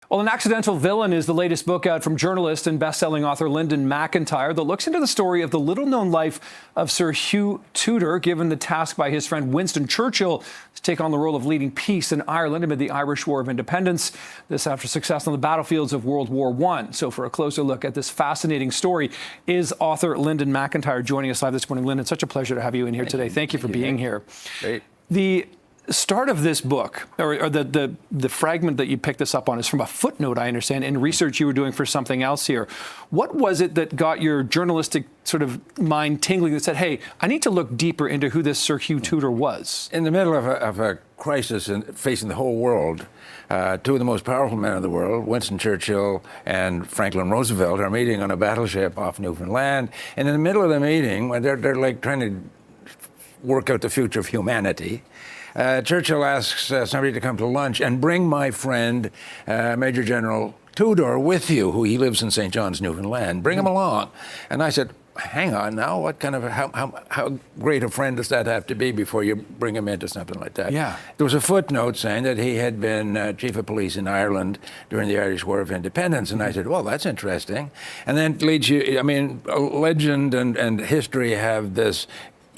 Well, An Accidental Villian is the latest book out from journalist and best-selling author Linden MacIntyre that looks into the story of the little-known life of Sir Hugh Tudor, given the task by his friend Winston Churchill to take on the role of leading peace in Ireland amid the Irish War of Independence. This after success on the battlefields of World War I. So for a closer look at this fascinating story is author Linden MacIntyre joining us live this morning. Linden, such a pleasure to have you in here today. Thank you for being here. Great. The start of this book, or the fragment that you picked this up on, is from a footnote, I understand, in research you were doing for something else here. What was it that got your journalistic sort of mind tingling that said, hey, I need to look deeper into who this Sir Hugh Tudor was? In the middle of a crisis facing the whole world, two of the most powerful men in the world, Winston Churchill and Franklin Roosevelt, are meeting on a battleship off Newfoundland. And in the middle of the meeting, when they're like trying to work out the future of humanity, Churchill asks somebody to come to lunch and bring my friend, Major General Tudor, with you, who he lives in St. John's, Newfoundland. Bring him along. And I said, hang on now, what kind of how great a friend does that have to be before you bring him into something like that? Yeah. There was a footnote saying that he had been chief of police in Ireland during the Irish War of Independence, and I said, well, that's interesting. And then it leads you, I mean, legend and history have this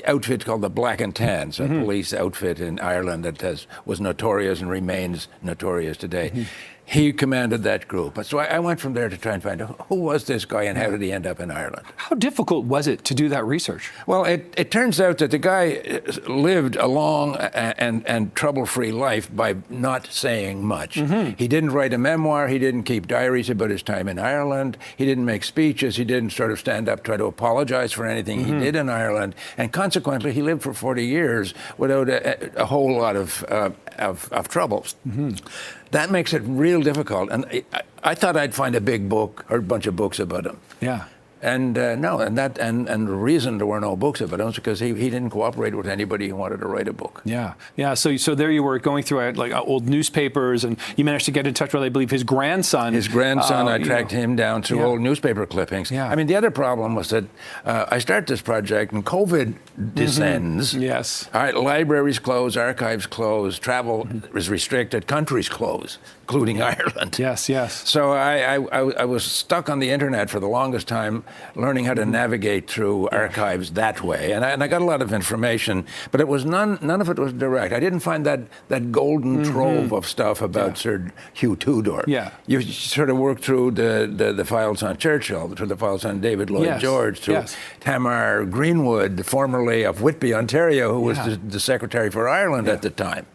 outfit called the Black and Tans, a police outfit in Ireland that was notorious and remains notorious today. He commanded that group. So I went from there to try and find out who was this guy and how did he end up in Ireland. How difficult was it to do that research? Well, it turns out that the guy lived a long and trouble-free life by not saying much. He didn't write a memoir. He didn't keep diaries about his time in Ireland. He didn't make speeches. He didn't sort of stand up, try to apologize for anything he did in Ireland. And consequently, he lived for 40 years without a whole lot of troubles. That makes it real difficult. And I thought I'd find a big book or a bunch of books about him. Yeah. And no, and the reason there were no books about him was because he didn't cooperate with anybody who wanted to write a book. Yeah, yeah. So there you were going through like old newspapers, and you managed to get in touch with, I believe, his grandson. His grandson, I tracked him down through old newspaper clippings. Yeah. I mean, the other problem was that I started this project and COVID descends. Yes. All right, libraries close, archives close, travel is restricted, countries close, including Ireland. Yes, yes. So I was stuck on the internet for the longest time, learning how to navigate through archives that way. And I got a lot of information, but it was none of it was direct. I didn't find that golden trove of stuff about Sir Hugh Tudor. Yeah. You sort of work through the files on Churchill, through the files on David Lloyd George, through Tamar Greenwood, formerly of Whitby, Ontario, who was the Secretary for Ireland at the time.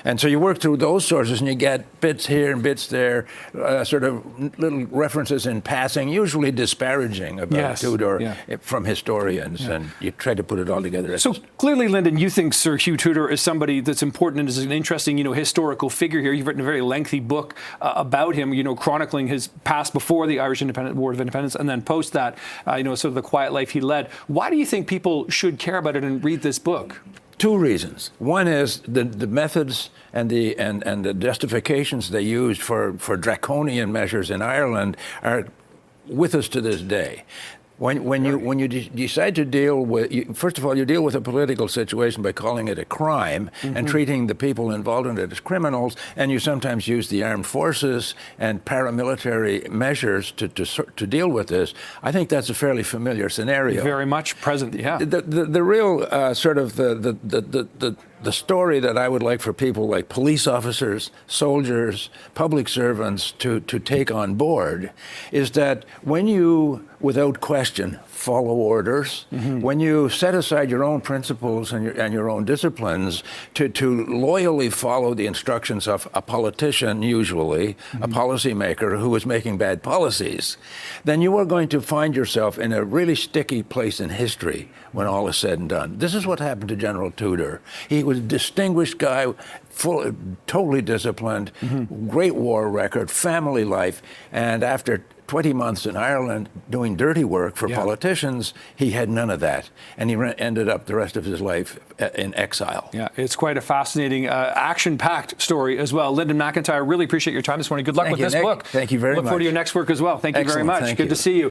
And so you work through those sources and you get bits here and bits there, sort of little references in passing, usually disparaging about Tudor from historians, and you try to put it all together. So clearly, Linden, you think Sir Hugh Tudor is somebody that's important and is an interesting, historical figure here. You've written a very lengthy book about him, chronicling his past before the Irish War of Independence and then post that, sort of the quiet life he led. Why do you think people should care about it and read this book? Two reasons. One is the methods and the justifications they used for draconian measures in Ireland are with us to this day. When you decide to deal with, first of all, you deal with a political situation by calling it a crime and treating the people involved in it as criminals, and you sometimes use the armed forces and paramilitary measures to deal with this. I think that's a fairly familiar scenario. Very much present, yeah. The real sort of the story that I would like for people like police officers, soldiers, public servants to take on board is that when you, without question, follow orders, when you set aside your own principles and your own disciplines to loyally follow the instructions of a politician, usually, a policymaker who is making bad policies, then you are going to find yourself in a really sticky place in history when all is said and done. This is what happened to General Tudor. He was a distinguished guy, totally disciplined, great war record, family life, and after 20 months in Ireland doing dirty work for politicians, he had none of that. And he ended up the rest of his life in exile. Yeah, it's quite a fascinating, action-packed story as well. Linden MacIntyre, really appreciate your time this morning. Good luck with this book. Thank you very much. Look forward to your next work as well. Thank you very much. Good to see you.